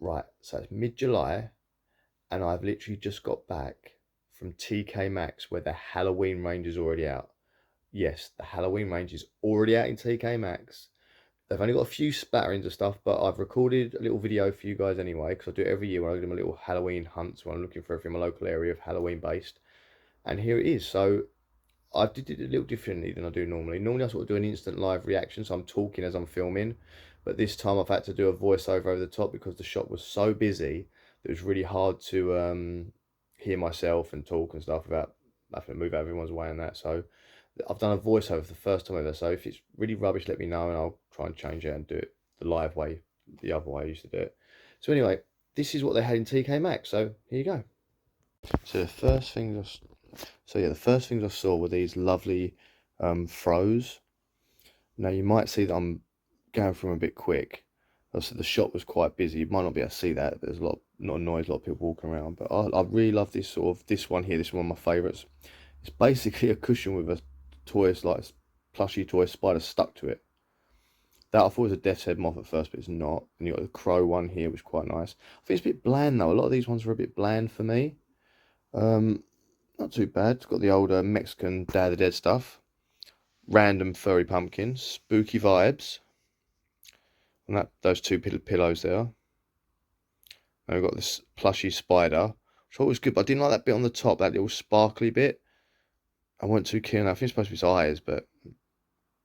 Right, so it's mid-July, and I've literally just got back from TK Maxx where the Halloween range is already out. Yes, the Halloween range is already out in TK Maxx. They've only got a few spatterings of stuff, but I've recorded a little video for you guys anyway, because I do it every year when I do my little Halloween hunts when I'm looking for everything in my local area of Halloween based. And here it is. So I did it a little differently than I do normally. Normally I sort of do an instant live reaction, so I'm talking as I'm filming. But this time I've had to do a voiceover over the top because the shop was so busy that it was really hard to hear myself and talk and stuff without having to move out of everyone's way and that. So I've done a voiceover for the first time ever. So if it's really rubbish, let me know and I'll try and change it and do it the live way, the other way I used to do it. So anyway, this is what they had in TK Maxx. So here you go. So the first things I saw were these lovely froze. Now you might see that I'm going through them a bit quick. Also, the shop was quite busy. You might not be able to see that. There's not a noise, a lot of people walking around. But I really love this one here. This is one of my favourites. It's basically a cushion with a toy, like a plushy toy spider stuck to it. That I thought was a death's head moth at first, but it's not. And you got the crow one here, which is quite nice. I think it's a bit bland though. A lot of these ones are a bit bland for me. Not too bad. It's got the older Mexican Day of the Dead stuff. Random furry pumpkins. Spooky vibes. And those two pillows there. And we've got this plushy spider, which I thought was good, but I didn't like that bit on the top, that little sparkly bit. I wasn't too keen on that. I think it's supposed to be his eyes, but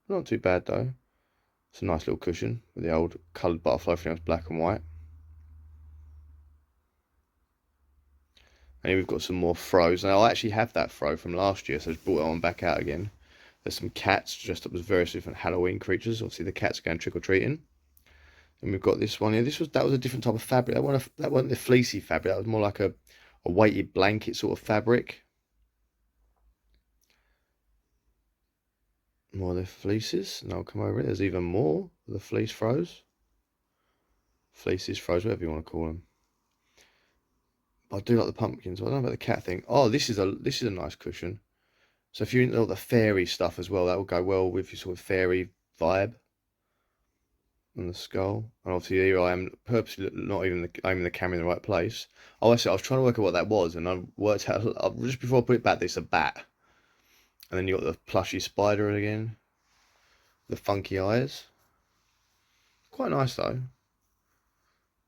not too bad though. It's a nice little cushion with the old coloured butterfly. Everything else black and white. And here we've got some more throws. Now I actually have that throw from last year, so I just brought it on back out again. There's some cats dressed up as various different Halloween creatures. Obviously the cats are going trick-or-treating. And we've got this one here. That was a different type of fabric. That wasn't the fleecy fabric. That was more like a weighted blanket sort of fabric. More of the fleeces. And I'll come over it. There's even more of the fleece throws. Fleeces, throws, whatever you want to call them. I do like the pumpkins. I don't know about the cat thing. Oh, this is a nice cushion. So if you're into all the fairy stuff as well, that will go well with your sort of fairy vibe. And the skull. And obviously here I am purposely not even aiming the camera in the right place. Oh, I see. I was trying to work out what that was, and I worked out just before I put it back. This is a bat. And then you got the plushy spider again. The funky eyes. Quite nice though.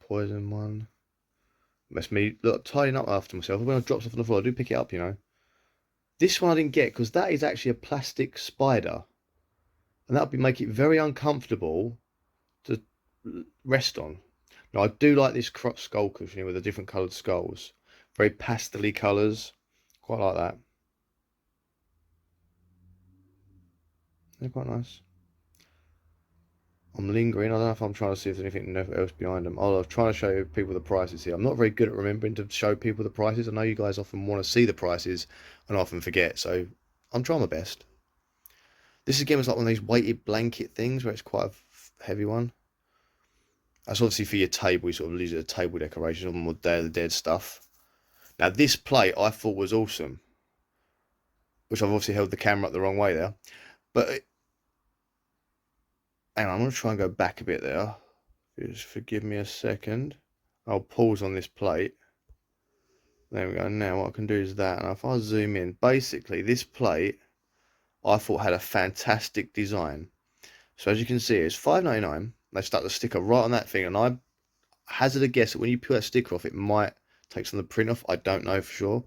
Poison one. That's me tidying up after myself. When I drop stuff on the floor, I do pick it up, you know. This one I didn't get because that is actually a plastic spider. And that would make it very uncomfortable to rest on. Now I do like this skull cushion here with the different coloured skulls. Very pastel-y colours. Quite like that. They're quite nice. I'm lingering. I don't know if I'm trying to see if there's anything else behind them. Oh, I'm trying to show people the prices here. I'm not very good at remembering to show people the prices. I know you guys often want to see the prices and often forget, so I'm trying my best. This again was like one of these weighted blanket things where it's quite a heavy one. That's obviously for your table. You sort of use it as a table decoration on more Day of the Dead stuff. Now this plate I thought was awesome, which I've obviously held the camera up the wrong way there, but hang on, I'm going to try and go back a bit there. Just forgive me a second. I'll pause on this plate. There we go. Now what I can do is that. And if I zoom in, basically this plate I thought had a fantastic design. So as you can see, it's $5.99. They stuck the sticker right on that thing. And I hazard a guess that when you peel that sticker off, it might take some of the print off. I don't know for sure.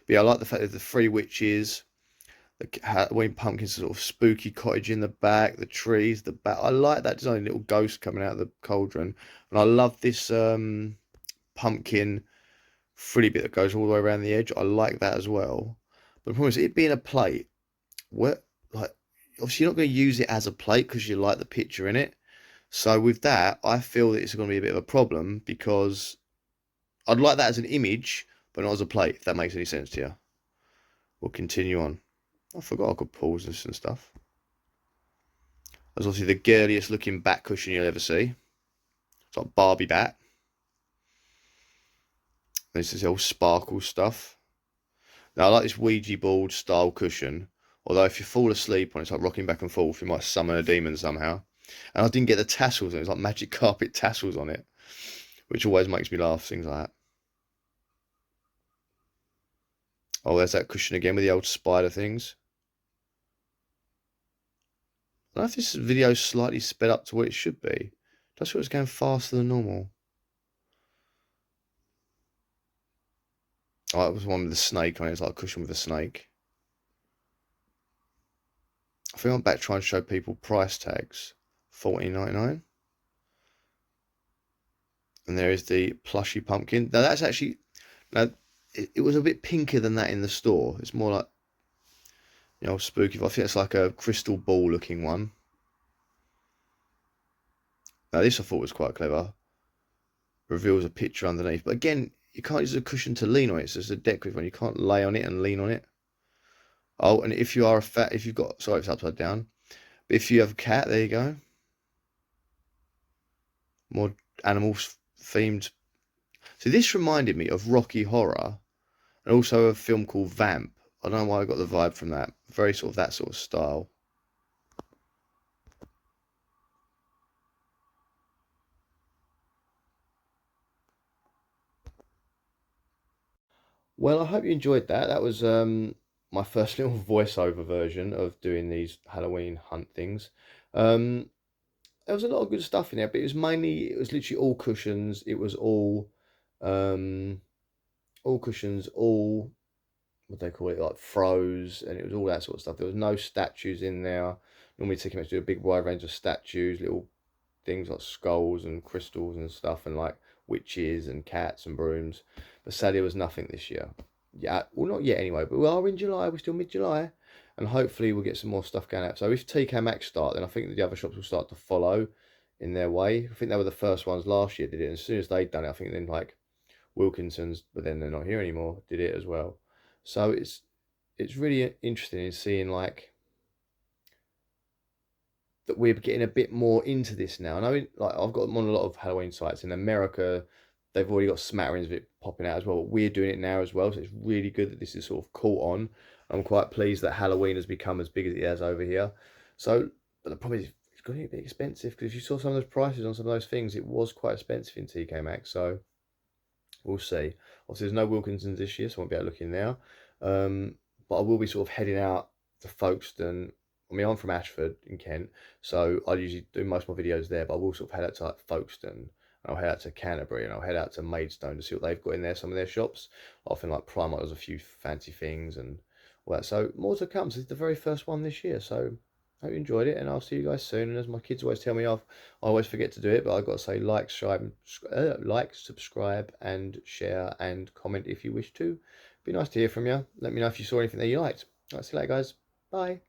But yeah, I like the fact that the three witches, the Halloween pumpkins, sort of spooky cottage in the back, the trees, the back. I like that design, little ghost coming out of the cauldron. And I love this pumpkin frilly bit that goes all the way around the edge. I like that as well. But the problem is, it being a plate, like obviously you're not going to use it as a plate because you like the picture in it. So with that, I feel that it's going to be a bit of a problem because I'd like that as an image, but not as a plate, if that makes any sense to you. We'll continue on. I forgot I could pause this and stuff. There's obviously the girliest looking bat cushion you'll ever see. It's like Barbie bat. This is all sparkle stuff. Now I like this Ouija board style cushion. Although if you fall asleep on it, it's like rocking back and forth, you might summon a demon somehow. And I didn't get the tassels on it. It's like magic carpet tassels on it. which always makes me laugh, things like that. Oh, there's that cushion again with the old spider things. I don't know if this video is slightly sped up to what it should be. Just feel it's going faster than normal. Oh, it was one with the snake on it. It's like a cushion with a snake. I think I'm back trying to show people price tags. $14.99. And there is the plushy pumpkin. Now that's actually, now it was a bit pinker than that in the store. It's more like, you know, spooky. I think it's like a crystal ball looking one. Now this I thought was quite clever. Reveals a picture underneath. But again, you can't use a cushion to lean on it. It's just a decorative one. You can't lay on it and lean on it. Oh, and if you are if you've got, sorry, it's upside down. But if you have a cat, there you go. More animals themed. So this reminded me of Rocky Horror and also a film called Vamp. I don't know why I got the vibe from that. Very sort of that sort of style. Well, I hope you enjoyed that. That was my first little voiceover version of doing these Halloween hunt things. There was a lot of good stuff in there, but it was literally all cushions. It was um, all cushions, all what they call it, like throws, and it was all that sort of stuff. There was no statues in there. Normally, Tiki Maxx do a big wide range of statues, little things like skulls and crystals and stuff, and like witches and cats and brooms. But sadly, there was nothing this year. Yeah, well, not yet anyway, but we are in July. We're still mid-July, and hopefully we'll get some more stuff going out. So if TK Maxx start, then I think the other shops will start to follow in their way. I think they were the first ones last year did it, and as soon as they'd done it, I think then like Wilkinson's, but then they're not here anymore, did it as well. So it's really interesting in seeing like that we're getting a bit more into this now. And I mean, like I've got them on a lot of Halloween sites in America. They've already got smatterings of it popping out as well. But we're doing it now as well, so it's really good that this is sort of caught on. I'm quite pleased that Halloween has become as big as it has over here. So, but the problem is it's going to be a bit expensive because if you saw some of those prices on some of those things, it was quite expensive in TK Maxx. So we'll see. Obviously, there's no Wilkinsons this year, so I won't be able to look in now. But I will be sort of heading out to Folkestone. I mean, I'm from Ashford in Kent, so I usually do most of my videos there, but I will sort of head out to like Folkestone, and I'll head out to Canterbury, and I'll head out to Maidstone to see what they've got in there, some of their shops. Often like Primark does a few fancy things and all that. So more to come. So it's the very first one this year, so I hope you enjoyed it, and I'll see you guys soon. And as my kids always tell me, I always forget to do it, but I've got to say like, subscribe, and share and comment if you wish to. Be nice to hear from you. Let me know if you saw anything that you liked. All right, see you later, guys. Bye.